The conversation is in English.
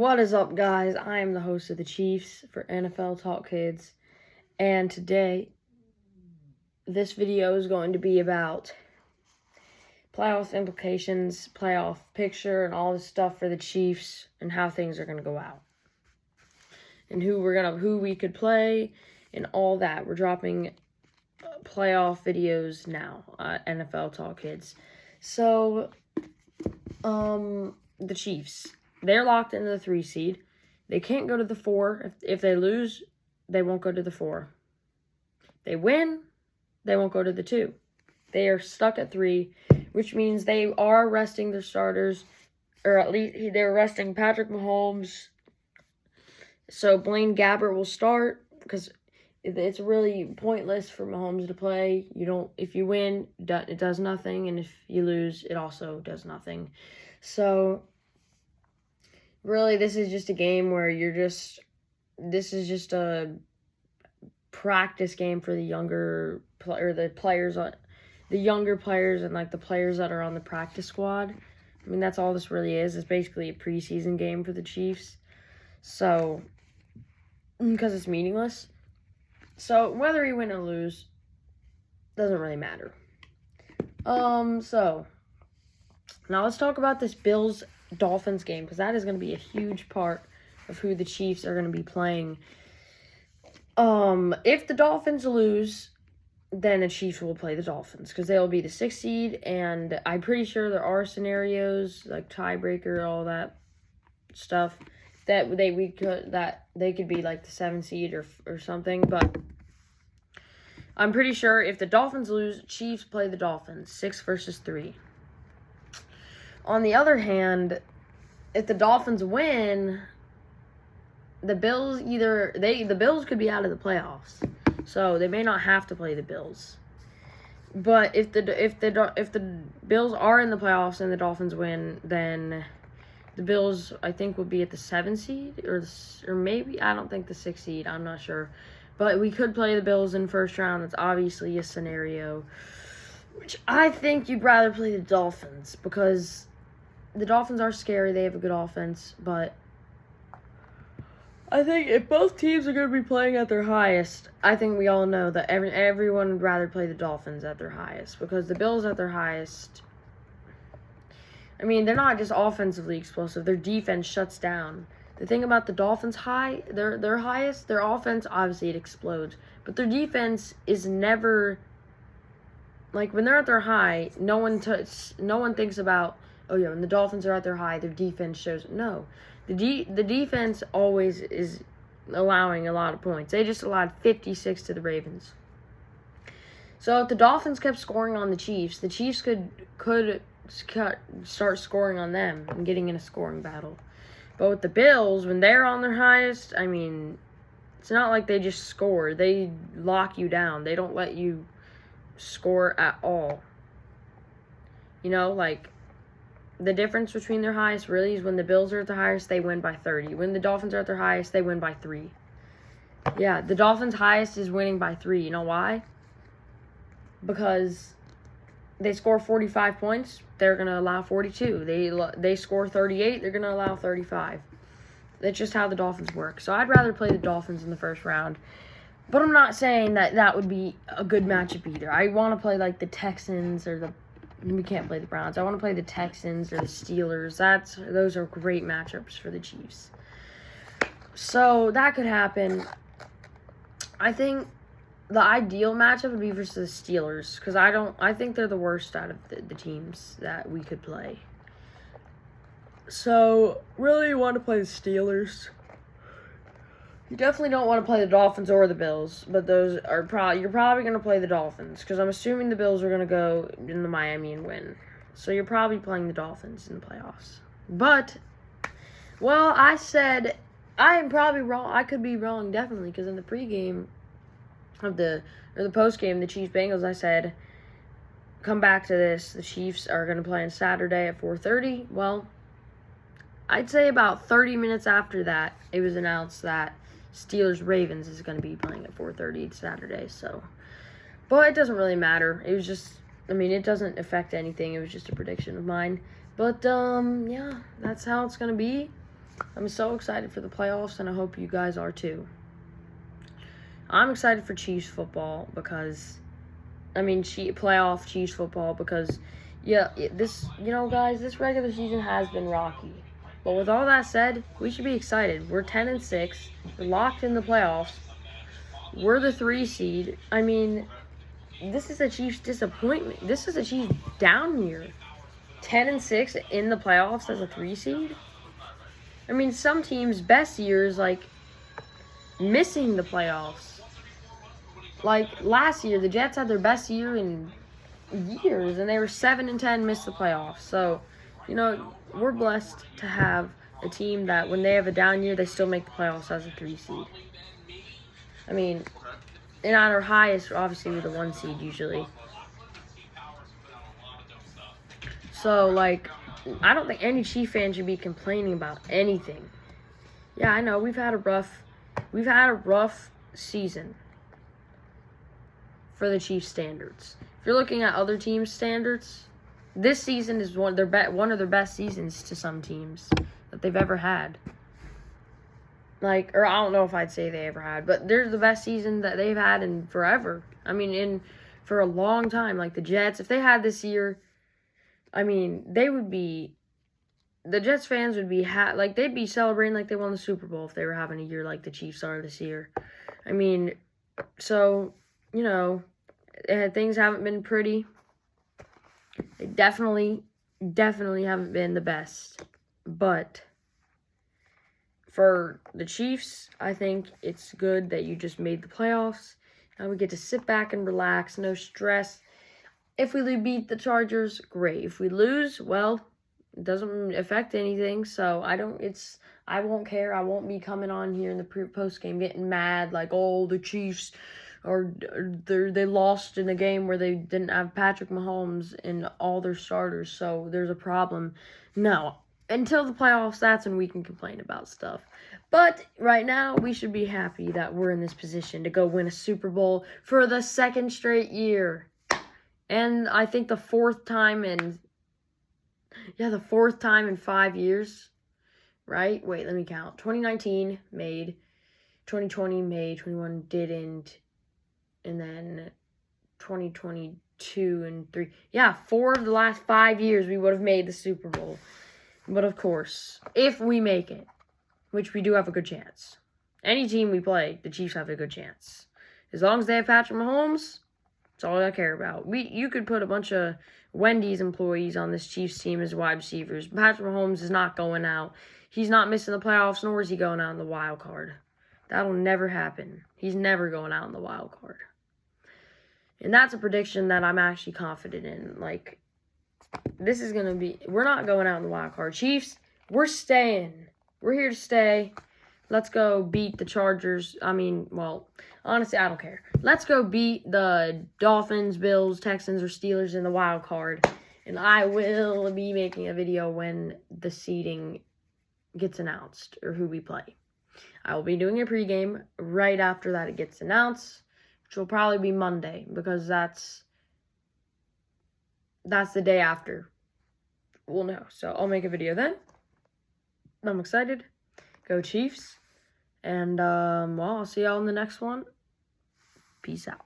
What is up, guys? I am the host of the Chiefs for NFL Talk Kids, and today this video is going to be about playoff implications, playoff picture, and all this stuff for the Chiefs and how things are going to go out, and who we could play, and all that. We're dropping playoff videos now, NFL Talk Kids. So, the Chiefs. They're locked into the 3 seed. They can't go to the 4. If they lose, they won't go to the 4. They win, they won't go to the 2. They are stuck at 3, which means they are resting their starters, or at least they're resting Patrick Mahomes. So Blaine Gabbert will start because it's really pointless for Mahomes to play. If you win, it does nothing, and if you lose, it also does nothing. So really, this is just a game where this is just a practice game for the younger players, and like the players that are on the practice squad. I mean, that's all this really is. It's basically a preseason game for the Chiefs. So, because it's meaningless. So, whether you win or lose, doesn't really matter. So, now let's talk about this Bills-Dolphins game, because that is going to be a huge part of who the Chiefs are going to be playing. If the Dolphins lose, then the Chiefs will play the Dolphins, because they'll be the 6th seed, and I'm pretty sure there are scenarios, like tiebreaker, all that stuff, that they could be like the 7th seed or something, but I'm pretty sure if the Dolphins lose, Chiefs play the Dolphins, 6 versus 3. On the other hand, if the Dolphins win, the Bills the Bills could be out of the playoffs, so they may not have to play the Bills. But if the Bills are in the playoffs and the Dolphins win, then the Bills, I think, would be at the 7th seed or maybe, I don't think the 6th seed. I'm not sure, but we could play the Bills in first round. That's obviously a scenario, which I think you'd rather play the Dolphins, because the Dolphins are scary. They have a good offense, but I think if both teams are going to be playing at their highest, I think we all know that everyone would rather play the Dolphins at their highest, because the Bills at their highest, I mean, they're not just offensively explosive. Their defense shuts down. The thing about the Dolphins' their highest, their offense, obviously it explodes, but their defense is never, like, when they're at their high, no one thinks about, oh yeah, when the Dolphins are at their high, their defense shows. No, the defense always is allowing a lot of points. They just allowed 56 to the Ravens. So if the Dolphins kept scoring on the Chiefs could start scoring on them and getting in a scoring battle. But with the Bills, when they're on their highest, I mean, it's not like they just score. They lock you down. They don't let you score at all. Like, the difference between their highest really is when the Bills are at their highest, they win by 30. When the Dolphins are at their highest, they win by 3. Yeah, the Dolphins' highest is winning by 3. You know why? Because they score 45 points, they're going to allow 42. They score 38, they're going to allow 35. That's just how the Dolphins work. So I'd rather play the Dolphins in the first round. But I'm not saying that would be a good matchup either. I want to play like the Texans or we can't play the Browns. I want to play the Texans or the Steelers. Those are great matchups for the Chiefs. So that could happen. I think the ideal matchup would be versus the Steelers, because I think they're the worst out of the teams that we could play. So really, you want to play the Steelers. You definitely don't want to play the Dolphins or the Bills, but those are you're probably going to play the Dolphins, because I'm assuming the Bills are going to go into Miami and win. So you're probably playing the Dolphins in the playoffs. But, well, I said I am probably wrong. I could be wrong, definitely, because in the pregame of the postgame, the Chiefs-Bengals, I said, come back to this. The Chiefs are going to play on Saturday at 4:30. Well, I'd say about 30 minutes after that, it was announced that Steelers-Ravens is going to be playing at 4:30 Saturday. So, but it doesn't really matter. It was just, it doesn't affect anything. It was just a prediction of mine. But, yeah, that's how it's going to be. I'm so excited for the playoffs, and I hope you guys are too. I'm excited for Chiefs football because, playoff Chiefs football because, guys, this regular season has been rocky. But with all that said, we should be excited. We're 10-6. We're locked in the playoffs. We're the 3 seed. This is a Chiefs disappointment. This is a Chiefs down year. 10-6 in the playoffs as a 3 seed. Some teams' best years, missing the playoffs. Last year, the Jets had their best year in years, and they were 7-10, missed the playoffs. So, we're blessed to have a team that when they have a down year, they still make the playoffs as a 3 seed. And at our highest, obviously, we're the 1 seed usually. So, I don't think any Chief fan should be complaining about anything. Yeah, I know we've had a rough season for the Chiefs standards. If you're looking at other teams' standards, this season is one of their best seasons to some teams that they've ever had. Or I don't know if I'd say they ever had, but they're the best season that they've had in forever. For a long time. The Jets, if they had this year, the Jets fans would be they'd be celebrating like they won the Super Bowl if they were having a year like the Chiefs are this year. Things haven't been pretty. They definitely haven't been the best. But for the Chiefs, I think it's good that you just made the playoffs. Now we get to sit back and relax, no stress. If we beat the Chargers, great. If we lose, well, it doesn't affect anything. So I won't care. I won't be coming on here in the post game getting mad the Chiefs they lost in a game where they didn't have Patrick Mahomes and all their starters, so there's a problem. No. Until the playoffs, that's when we can complain about stuff. But right now, we should be happy that we're in this position to go win a Super Bowl for the 2nd straight year. And I think the 4th time in 5 years, right? Wait, let me count. 2019 made, 2020 made, 21 didn't, and then 2022 and 3. Yeah, 4 of the last 5 years we would have made the Super Bowl. But of course, if we make it, which we do have a good chance. Any team we play, the Chiefs have a good chance. As long as they have Patrick Mahomes, that's all I care about. You could put a bunch of Wendy's employees on this Chiefs team as wide receivers. Patrick Mahomes is not going out. He's not missing the playoffs, nor is he going out in the wild card. That'll never happen. He's never going out in the wild card. And that's a prediction that I'm actually confident in. This is going to be... We're not going out in the wild card. Chiefs, we're staying. We're here to stay. Let's go beat the Chargers. Honestly, I don't care. Let's go beat the Dolphins, Bills, Texans, or Steelers in the wild card. And I will be making a video when the seeding gets announced or who we play. I will be doing a pregame right after that it gets announced, which will probably be Monday because that's the day after we'll know. So I'll make a video then. I'm excited. Go Chiefs. And, I'll see y'all in the next one. Peace out.